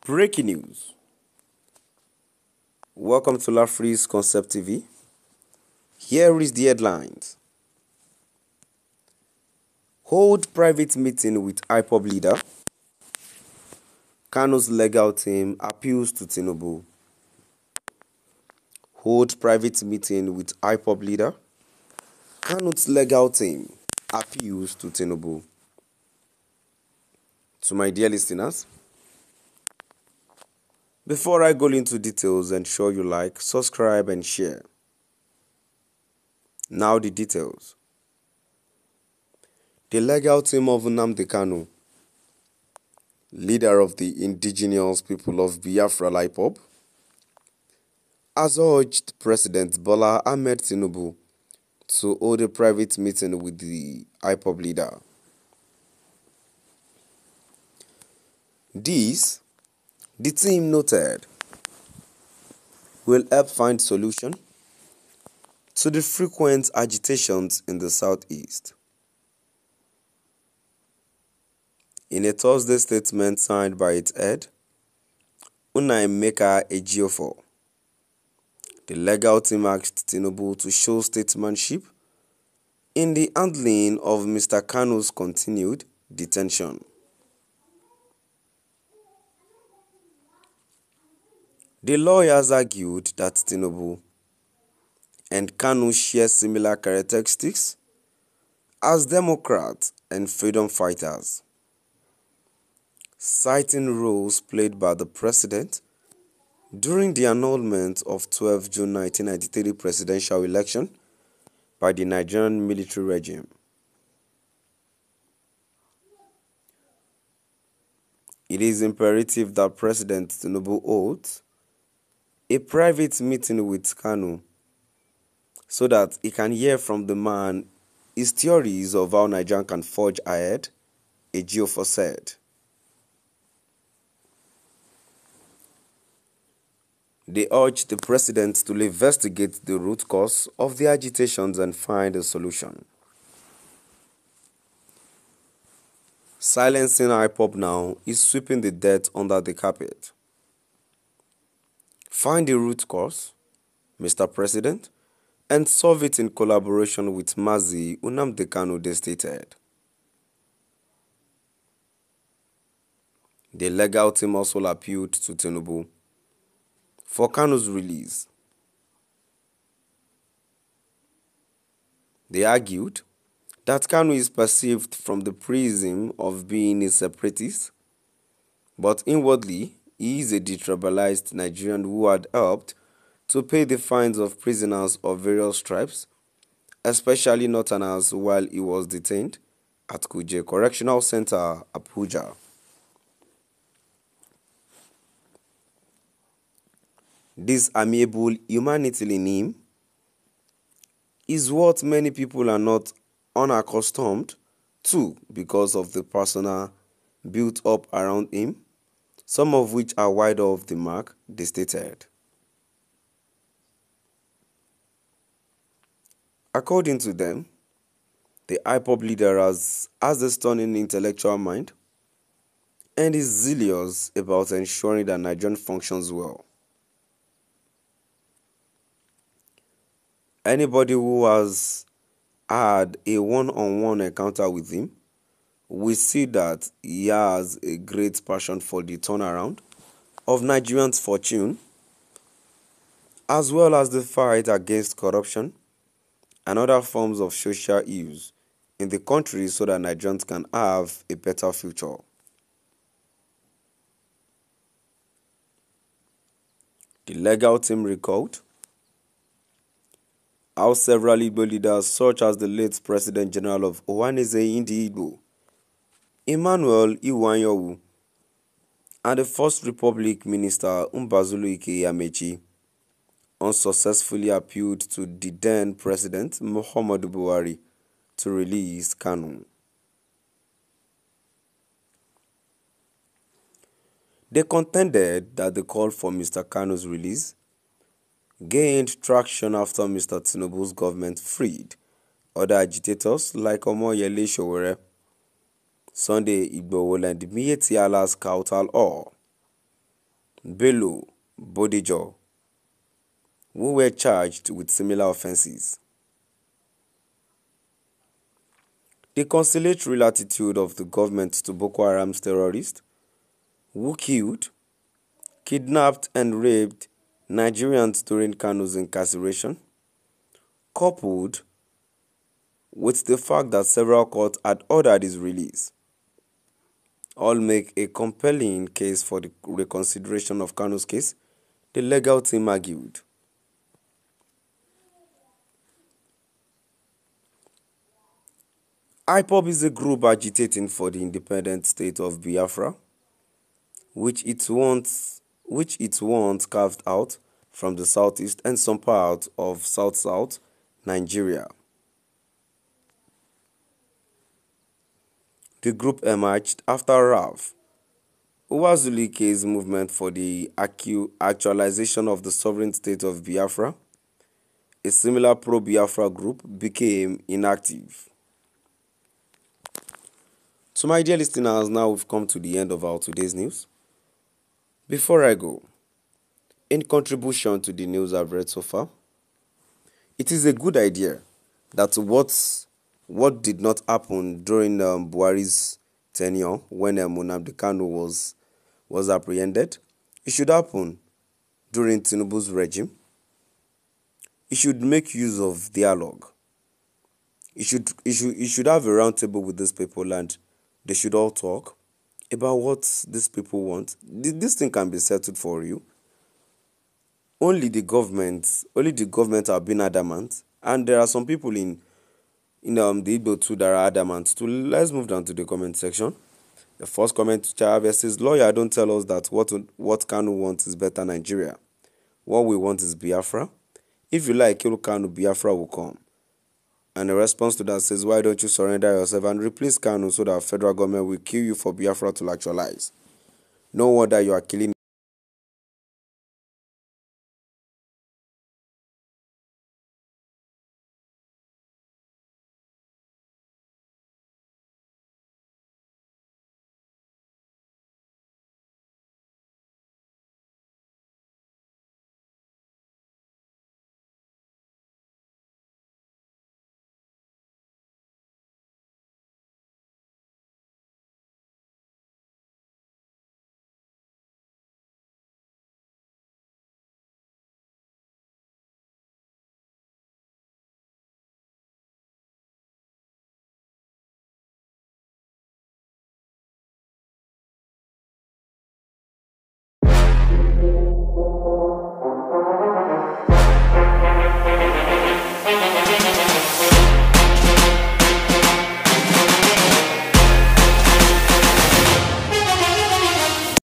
Breaking news. Welcome to Lafree's Concept TV. Here is the headlines. Hold private meeting with Ipob leader. Kanu'S legal team appeals to Tinubu. Hold private meeting with Ipob leader. Kanu'S legal team appeals to Tinubu. To my dear listeners, before I go into details, ensure you like, subscribe and share. Now the details. The legal team of Nnamdi Kanu, leader of the indigenous people of Biafra Ipob, has urged President Bola Ahmed Tinubu to hold a private meeting with the Ipob leader. This, the team noted, will help find solution to the frequent agitations in the southeast. In a Thursday statement signed by its head, Emeka Ejiofor, the legal team asked Tinubu to show statesmanship in the handling of Mr. Kanu's continued detention. The lawyers argued that Tinubu and Kanu share similar characteristics as Democrats and freedom fighters, citing roles played by the president during the annulment of 12 June 1993 presidential election by the Nigerian military regime. It is imperative that President Tinubu holds a private meeting with Kanu so that he can hear from the man his theories of how Nigeria can forge ahead, Ejiofor said. They urged the president to investigate the root cause of the agitations and find a solution. Silencing Ipob now is sweeping the dirt under the carpet. Find the root cause, Mr. President, and solve it in collaboration with Mazi Nnamdi Kanu, they stated. The legal team also appealed to Tinubu for Kanu's release. They argued that Kanu is perceived from the prism of being a separatist, but inwardly he is a detribalized Nigerian who had helped to pay the fines of prisoners of various tribes, especially Northerners, while he was detained at Kuje Correctional Center, Abuja. This amiable humanity in him is what many people are not unaccustomed to because of the persona built up around him, some of which are wide off the mark, they stated. According to them, the Ipob leader has a stunning intellectual mind and is zealous about ensuring that Nigeria functions well. Anybody who has had a one-on-one encounter with him will see that he has a great passion for the turnaround of Nigerians' fortune, as well as the fight against corruption and other forms of social ills in the country so that Nigerians can have a better future. The legal team recalled how several Igbo leaders, such as the late President General of Ohanaeze Ndigbo, Emmanuel Iwanyowu, and the First Republic Minister Mbazulu Ike Amechi, unsuccessfully appealed to the then President Muhammadu Buhari to release Kanu. They contended that the call for Mr. Kanu's release gained traction after Mr. Tinubu's government freed other agitators like Omoyele Sowore, Sunday Igboho, and Miyetti Allah's Kautal Or. Bello, Bodejo, who were charged with similar offenses. The conciliatory attitude of the government to Boko Haram's terrorists, who killed, kidnapped and raped Nigerians during Kanu'S incarceration, coupled with the fact that several courts had ordered his release, all make a compelling case for the reconsideration of Kanu'S case, the legal team argued. Ipob is a group agitating for the independent state of Biafra, which it once carved out from the southeast and some parts of south-south Nigeria. The group emerged after Ralph Uwazulike's movement for the actualization of the sovereign state of Biafra. A similar pro-Biafra group became inactive. So my dear listeners, now we've come to the end of our today's news. Before I go, in contribution to the news I've read so far, it is a good idea that what did not happen during Buhari's tenure when Nnamdi Kanu was apprehended, it should happen during Tinubu's regime. It should make use of dialogue. It should have a round table with these people and they should all talk about what these people want. This thing can be settled for you. Only the government have been adamant, and there are some people in the Igbo too that are adamant. So let's move down to the comment section. The first comment to Chave says, "Lawyer, don't tell us that what Kanu wants is better Nigeria. What we want is Biafra. If you like, kill Kanu, Biafra will come." And the response to that says, "Why don't you surrender yourself and replace Kanu so that federal government will kill you for Biafra to actualize? No wonder you are killing